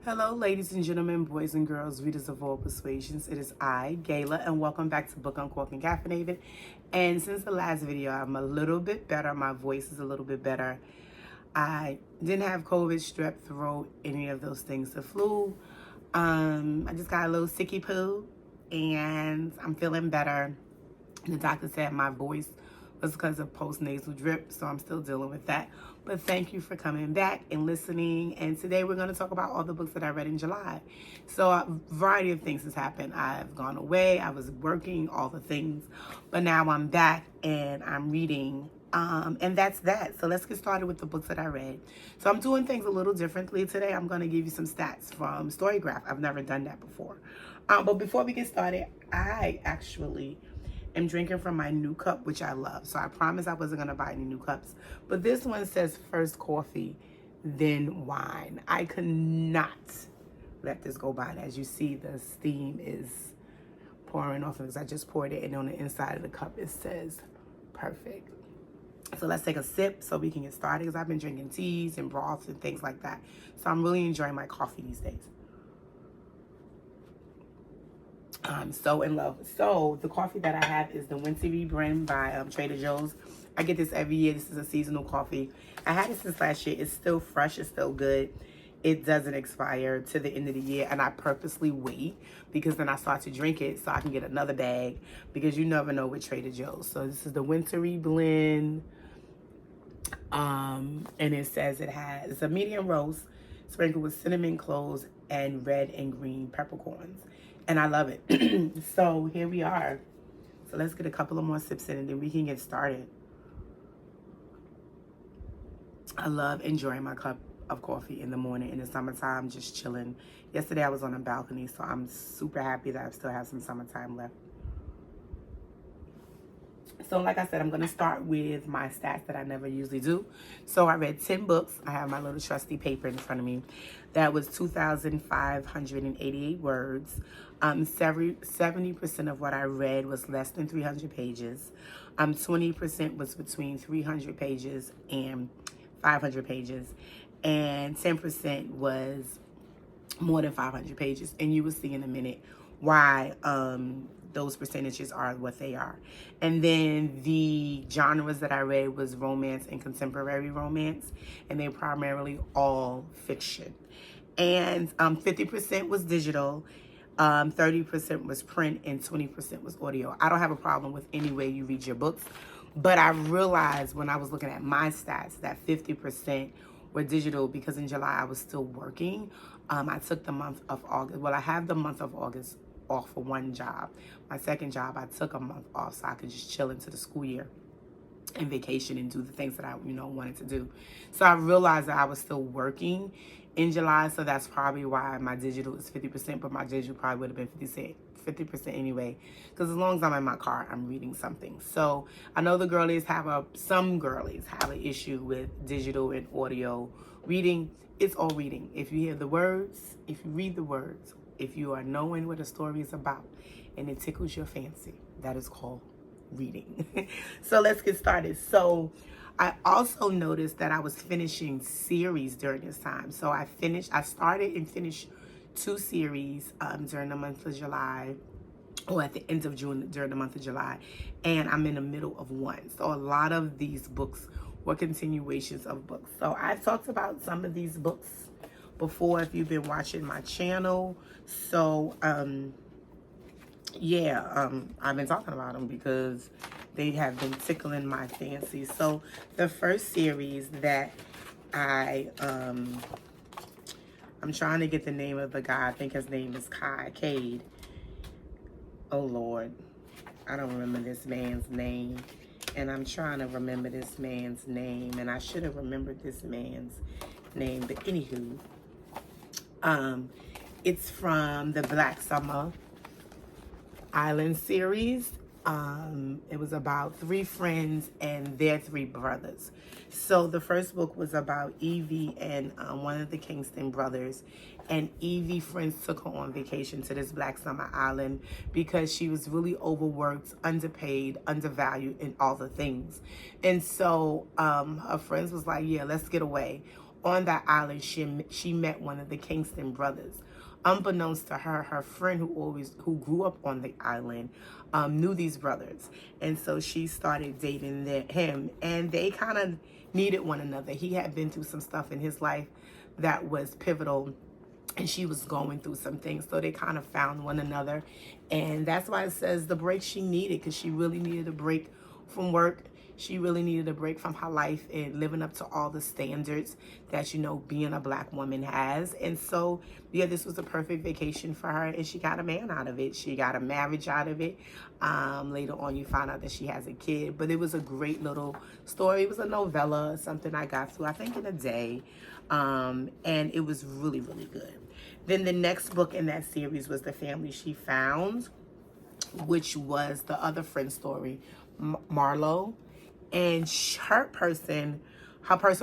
Hello, ladies and gentlemen, boys and girls, readers of all persuasions. It is I, Gayla, and welcome back to Book Uncorked and Caffeinated. And since the last video, I'm a little bit better. My voice is a little bit better. I didn't have COVID, strep throat, any of those things. The flu. I just got a little sicky poo, and I'm feeling better. The doctor said my voice was because of postnasal drip, so I'm still dealing with that. But thank you for coming back and listening. And today we're going to talk about all the books that I read in July. So a variety of things has happened. I've gone away, I was working, all the things. But now I'm back and I'm reading. And that's that. So let's get started with the books that I read. So I'm doing things a little differently today. I'm going to give you some stats from Storygraph. I've never done that before. But before we get started, I actually am drinking from my new cup, which I love. So I promised I wasn't going to buy any new cups. But this one says first coffee, then wine. I could not let this go by. And as you see, the steam is pouring off of this. I just poured it, and on the inside of the cup, it says perfect. So let's take a sip so we can get started, because I've been drinking teas and broths and things like that. So I'm really enjoying my coffee these days. I'm so in love. So the coffee that I have is the Wintry brand by Trader Joe's. I get this every year. This is a seasonal coffee. I had it since last year. It's still fresh. It's still good. It doesn't expire to the end of the year, and I purposely wait because then I start to drink it so I can get another bag, because you never know with Trader Joe's. So this is the Wintry blend, and it says it's a medium roast sprinkled with cinnamon cloves and red and green peppercorns. And I love it. So here we are. So let's get a couple of more sips in and then we can get started. I love enjoying my cup of coffee in the morning in the summertime, just chilling. Yesterday I was on a balcony, so I'm super happy that I still have some summertime left. So like I said, I'm going to start with my stats that I never usually do. So I read 10 books. I have my little trusty paper in front of me. That was 2,588 words. 70% of what I read was less than 300 pages. 20% was between 300 pages and 500 pages. And 10% was more than 500 pages. And you will see in a minute why those percentages are what they are. And then the genres that I read was romance and contemporary romance, and they're primarily all fiction. And 50% was digital, 30% was print, and 20% was audio. I don't have a problem with any way you read your books, but I realized when I was looking at my stats that 50% were digital because in July I was still working. I took the month of August. Well, I have the month of August off for one job. My second job, I took a month off so I could just chill into the school year and vacation and do the things that I, wanted to do. So I realized that I was still working in July, so that's probably why my digital is 50%, but my digital probably would have been 50% anyway, because as long as I'm in my car, I'm reading something. So I know some girlies have an issue with digital and audio reading. It's all reading. If you hear the words, if you read the words, if you are knowing what a story is about and it tickles your fancy, that is called reading. So let's get started. So I also noticed that I was finishing series during this time. So I started and finished 2 series during the month of July, or at the end of June during the month of July, and I'm in the middle of 1. So a lot of these books were continuations of books. So I've talked about some of these books before if you've been watching my channel. So I've been talking about them because they have been tickling my fancy. So the first series that I'm trying to get the name of the guy. I think his name is Cade. Oh Lord, I don't remember this man's name, and I'm trying to remember this man's name, and I should have remembered this man's name. But anywho, it's from the Black Summer Island series. It was about 3 friends and their 3 brothers. So the first book was about Evie and one of the Kingston brothers. And Evie friends took her on vacation to this Black Summer Island because she was really overworked, underpaid, undervalued, and all the things. And so her friends was like, yeah, let's get away. On that island, she met one of the Kingston brothers. Unbeknownst to her, her friend who grew up on the island knew these brothers, and so she started dating him, and they kind of needed one another. He had been through some stuff in his life that was pivotal, and she was going through some things, so they kind of found one another. And that's why it says the break she needed, because she really needed a break from work. She really needed a break from her life and living up to all the standards that, you know, being a black woman has. And so, yeah, this was a perfect vacation for her, and she got a man out of it. She got a marriage out of it. Later on, you find out that she has a kid. But it was a great little story. It was a novella, something I got through, I think, in a day. And it was really, really good. Then the next book in that series was The Family She Found, which was the other friend story, Marlo. And her person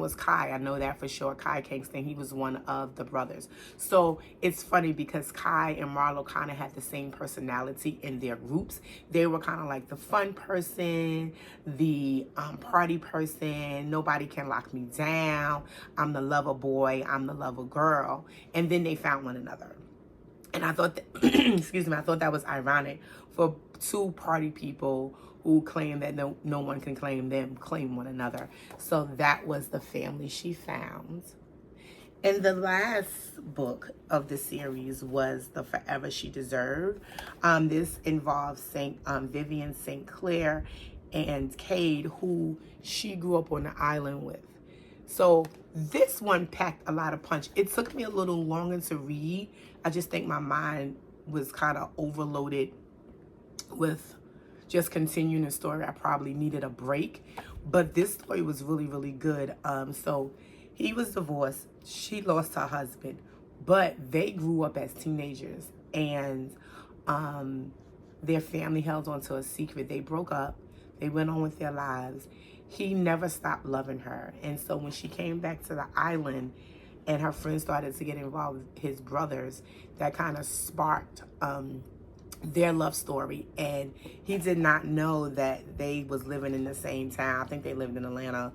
was Kai. I know that for sure. Kai Kingston. He was one of the brothers. So it's funny because Kai and Marlo kind of had the same personality in their groups. They were kind of like the fun person, the party person. Nobody can lock me down. I'm the lover boy. I'm the lover girl. And then they found one another. And I thought that, excuse me, I thought that was ironic for two party people who claim that no one can claim them, claim one another. So that was The Family She Found. And the last book of the series was The Forever She Deserved. This involves Vivian St. Clair and Cade, who she grew up on the island with. So this one packed a lot of punch. It took me a little longer to read. I just think my mind was kind of overloaded with just continuing the story. I probably needed a break, but this story was really, really good. So he was divorced. She lost her husband, but they grew up as teenagers, and their family held on to a secret. They broke up. They went on with their lives. He never stopped loving her. And so when she came back to the island and her friends started to get involved with his brothers, that kind of sparked their love story. And he did not know that they was living in the same town. I think they lived in Atlanta.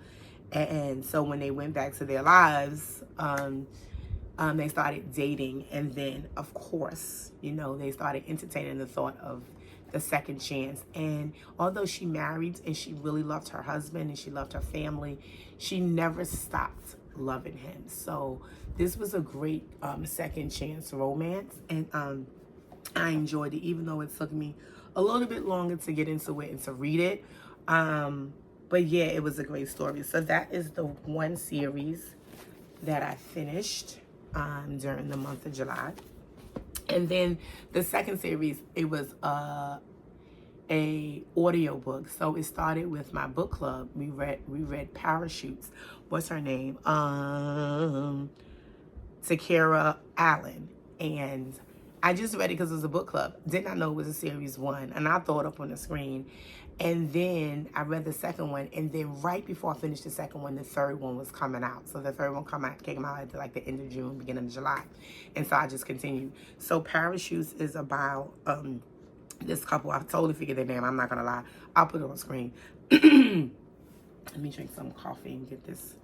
And so when they went back to their lives, they started dating. And then, of course, you know, they started entertaining the thought of the second chance. And although she married and she really loved her husband and she loved her family, she never stopped loving him. So this was a great second chance romance, and I enjoyed it, even though it took me a little bit longer to get into it and to read it. But yeah, it was a great story. So that is the one series that I finished during the month of July. And then the second series, it was a audio book. So it started with my book club. We read Parachutes. What's her name? Takara Allen. And I just read it because it was a book club. Did not know it was a series one. And I threw it up on the screen. And then I read the second one. And then right before I finished the second one, the third one was coming out. So the third one came out at like the end of June, beginning of July. And so I just continued. So Parachutes is about this couple. I totally figured their name. I'm not going to lie. I'll put it on screen. Let me drink some coffee and get this.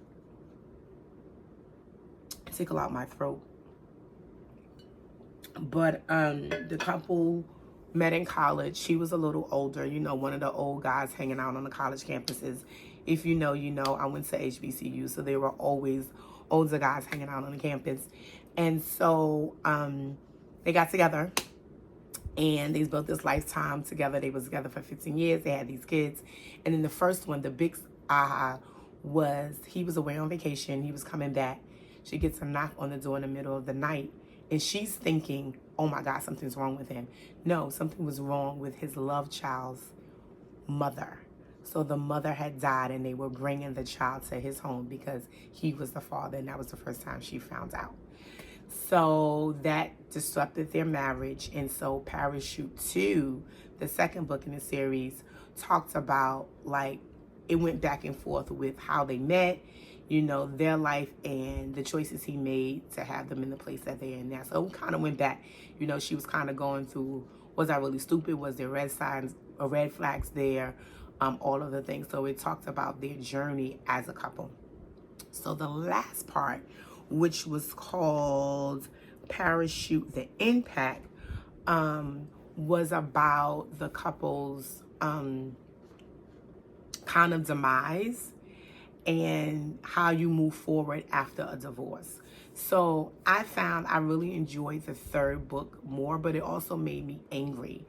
Tickle out my throat. But the couple met in college. She was a little older, you know, one of the old guys hanging out on the college campuses. If you know, you know. I went to HBCU, so there were always older guys hanging out on the campus. And so they got together, and they built this lifetime together. They was together for 15 years. They had these kids. And then the first one, the big aha, was he was away on vacation. He was coming back. She gets a knock on the door in the middle of the night. And she's thinking, oh my God, something's wrong with him. No, something was wrong with his love child's mother. So the mother had died, and they were bringing the child to his home because he was the father, and that was the first time she found out. So that disrupted their marriage. And so Parachute 2, the second book in the series, talked about, like, it went back and forth with how they met, you know, their life and the choices he made to have them in the place that they're in now. So it kind of went back. You know, she was kind of going through, was I really stupid? Was there red signs or red flags there? All of the things. So it talked about their journey as a couple. So the last part, which was called Parachute the Impact, was about the couple's kind of demise and how you move forward after a divorce. So I found I really enjoyed the third book more, but it also made me angry.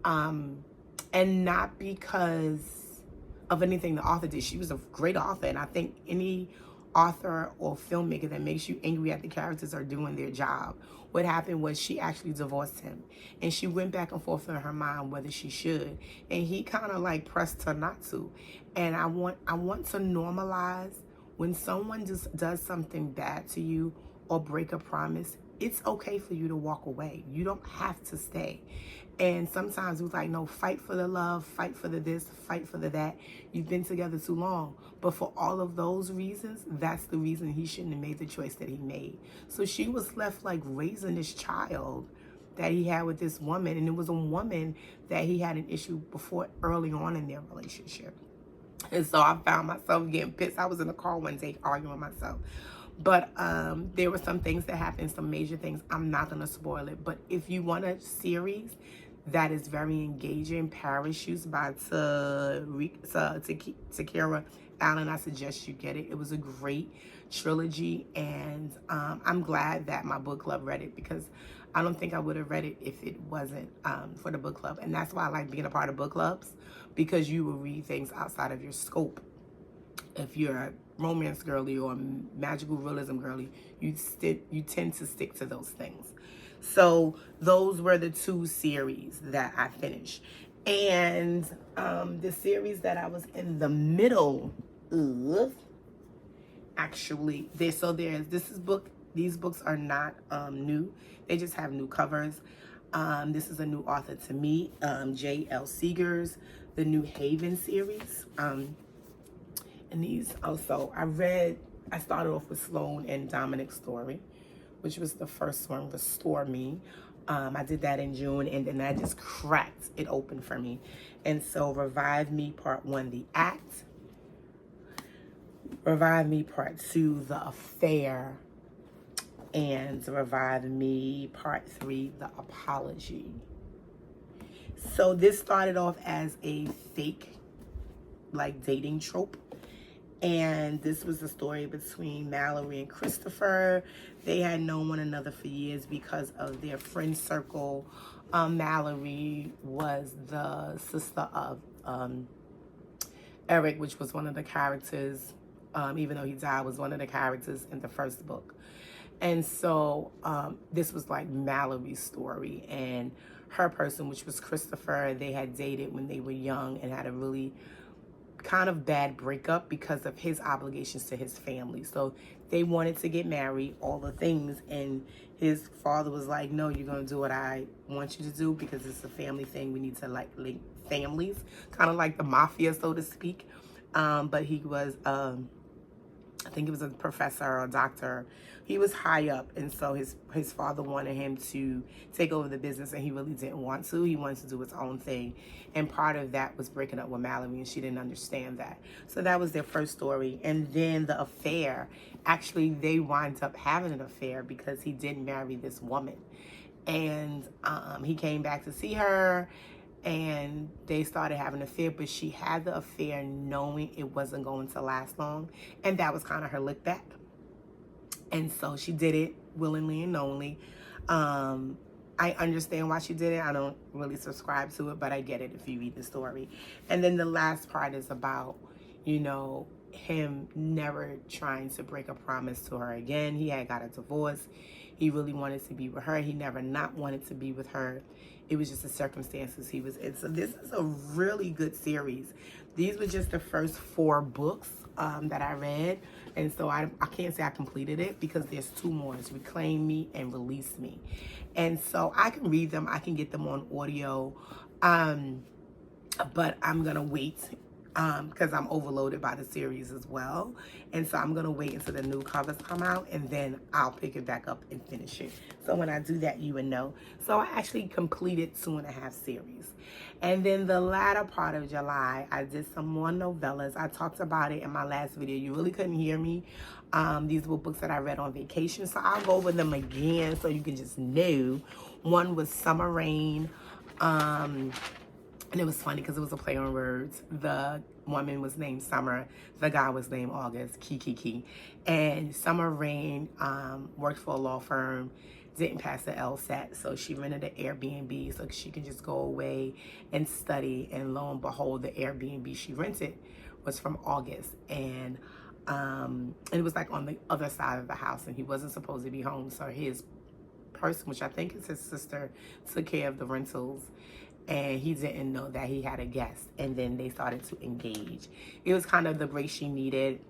And not because of anything the author did. She was a great author, and I think any author or filmmaker that makes you angry at the characters are doing their job. What happened was she actually divorced him, and she went back and forth in her mind whether she should, and he kind of like pressed her not to. And I want to normalize when someone just does something bad to you or break a promise. It's okay for you to walk away. You don't have to stay. And sometimes it was like, no, fight for the love, fight for the this, fight for the that. You've been together too long. But for all of those reasons, that's the reason he shouldn't have made the choice that he made. So she was left like raising this child that he had with this woman. And it was a woman that he had an issue before early on in their relationship. And so I found myself getting pissed. I was in the car one day arguing with myself. But there were some things that happened, some major things. I'm not going to spoil it. But if you want a series that is very engaging, Parachutes by Takira Allen, I suggest you get it. It was a great trilogy, and I'm glad that my book club read it, because I don't think I would have read it if it wasn't for the book club. And that's why I like being a part of book clubs, because you will read things outside of your scope. If you're a romance girly or a magical realism girly, you tend to stick to those things. So those were the two series that I finished. And the series that I was in the middle of, actually, these books are not new. They just have new covers. This is a new author to me, J.L. Seeger's The New Haven series. And these also, I started off with Sloane and Dominic's story, which was the first one, Restore Me. I did that in June, and then that just cracked it open for me. And so Revive Me Part 1, The Act. Revive Me Part 2, The Affair. And Revive Me Part 3, The Apology. So this started off as a fake, like, dating trope. And this was the story between Mallory and Christopher. They had known one another for years because of their friend circle. Mallory was the sister of Eric, which was one of the characters, even though he died, was one of the characters in the first book. And so this was like Mallory's story. And her person, which was Christopher, they had dated when they were young and had a really kind of bad breakup because of his obligations to his family. So they wanted to get married, all the things, and his father was like, no, you're going to do what I want you to do, because it's a family thing. We need to like link families, kind of like the mafia, so to speak. But he was, I think he was a professor or a doctor. He was high up, and so his father wanted him to take over the business, and he really didn't want to. He wanted to do his own thing, and part of that was breaking up with Mallory, and she didn't understand that. So that was their first story. And then The Affair, actually they wind up having an affair because he did marry this woman, and he came back to see her, and they started having an affair, but she had the affair knowing it wasn't going to last long, and that was kind of her look back. And so she did it willingly and knowingly. I understand why she did it. I don't really subscribe to it, but I get it if you read the story. And then the last part is about, you know, him never trying to break a promise to her again. He had got a divorce. He really wanted to be with her. He never not wanted to be with her. It was just the circumstances he was in. So this is a really good series. These were just the first 4 books that I read. And so I can't say I completed it, because there's 2 more. It's Reclaim Me and Release Me. And so I can read them. I can get them on audio. But I'm going to wait because I'm overloaded by the series as well. And so I'm going to wait until the new covers come out, and then I'll pick it back up and finish it. So when I do that, you would know. So I actually completed 2.5 series. And then the latter part of July, I did some more novellas. I talked about it in my last video. You really couldn't hear me. These were books that I read on vacation. So I'll go over them again so you can just know. One was Summer Rain. And it was funny because it was a play on words. The woman was named Summer. The guy was named August. Kiki. And Summer Rain worked for a law firm, didn't pass the LSAT, so she rented an Airbnb so she could just go away and study. And lo and behold, the Airbnb she rented was from August. And it was like on the other side of the house, and he wasn't supposed to be home. So his person, which I think is his sister, took care of the rentals. And he didn't know that he had a guest. And then they started to engage. It was kind of the break she needed,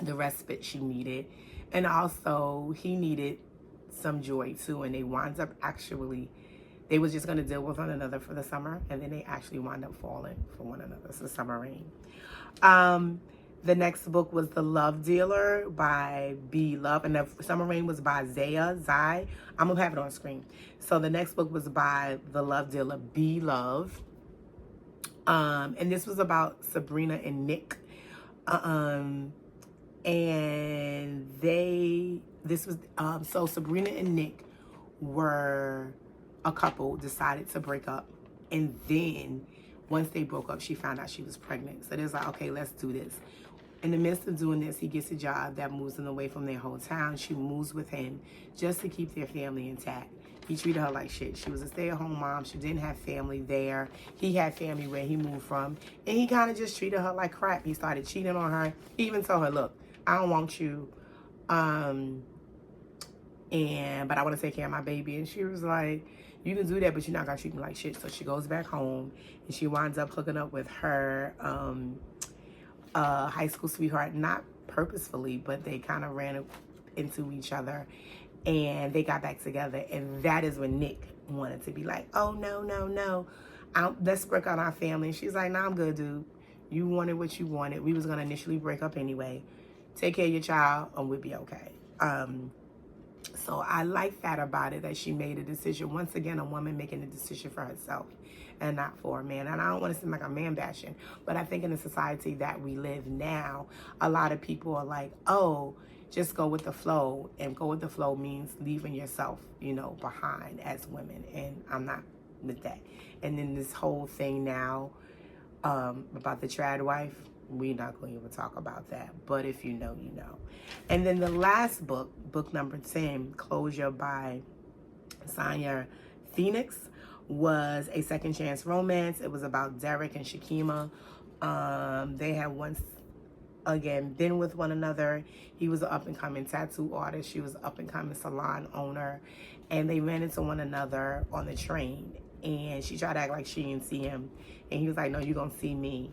the respite she needed. And also, he needed some joy too. And they wound up actually, they was just going to deal with one another for the summer. And then they actually wound up falling for one another. So Summer Rain. The next book was The Love Dealer by B. Love. And the Summer Rain was by Zai. I'm going to have it on screen. So the next book was by The Love Dealer, B. Love. And this was about Sabrina and Nick. So Sabrina and Nick were a couple, decided to break up. And then once they broke up, she found out she was pregnant. So they was like, okay, let's do this. In the midst of doing this, he gets a job that moves them away from their hometown. She moves with him just to keep their family intact. He treated her like shit. She was a stay-at-home mom. She didn't have family there. He had family where he moved from. And he kind of just treated her like crap. He started cheating on her. He even told her, look, I don't want you, but I want to take care of my baby. And she was like, you can do that, but you're not going to treat me like shit. So she goes back home, and she winds up hooking up with her high school sweetheart, not purposefully, but they kind of ran into each other, and they got back together. And that is when Nick wanted to be like, oh, no, let's break out our family. And she's like, nah, I'm good, dude. You wanted what you wanted. We was going to initially break up anyway. Take care of your child, and we'll be okay. So I like that about it, that she made a decision. Once again, a woman making a decision for herself and not for a man. And I don't want to seem like a man bashing, but I think in the society that we live now, a lot of people are like, oh, just go with the flow. And go with the flow means leaving yourself, behind as women. And I'm not with that. And then this whole thing now about the trad wife, we're not going to even talk about that. But if you know, you know. And then the last book, book number 10, Closure by Sonia Phoenix, was a second chance romance. It was about Derek and Shakima. They had once again been with one another. He was an up-and-coming tattoo artist. She was an up-and-coming salon owner. And they ran into one another on the train. And she tried to act like she didn't see him. And he was like, no, you're going to see me.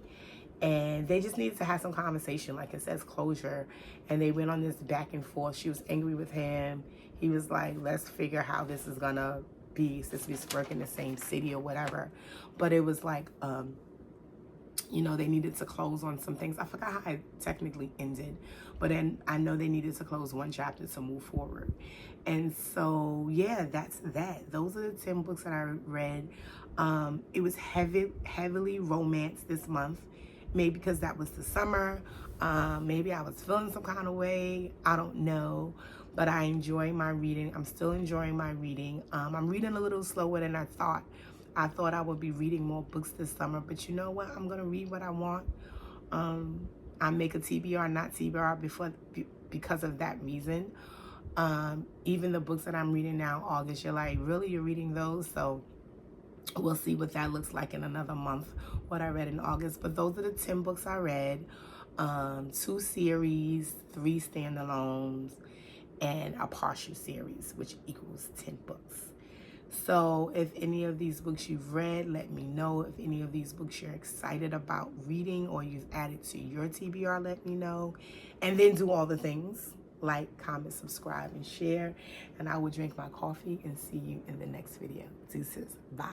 And they just needed to have some conversation, like it says, closure. And they went on this back and forth. She was angry with him. He was like, let's figure how this is going to be since we work in the same city or whatever. But it was like, they needed to close on some things. I forgot how it technically ended. But then I know they needed to close one chapter to move forward. And so, yeah, that's that. Those are the 10 books that I read. It was heavily romance this month. Maybe because that was the summer. Maybe I was feeling some kind of way. I don't know. But I enjoy my reading. I'm still enjoying my reading. I'm reading a little slower than I thought. I thought I would be reading more books this summer. But you know what? I'm going to read what I want. I make a TBR, not TBR, because of that reason. Even the books that I'm reading now, August, you're like, really? You're reading those? So we'll see what that looks like in another month, what I read in August. But those are the 10 books I read. 2 series, 3 standalones, and a partial series, which equals 10 books. So if any of these books you've read, let me know. If any of these books you're excited about reading or you've added to your TBR, let me know. And then do all the things. Like, comment, subscribe, and share. And I will drink my coffee and see you in the next video. Deuces. Bye.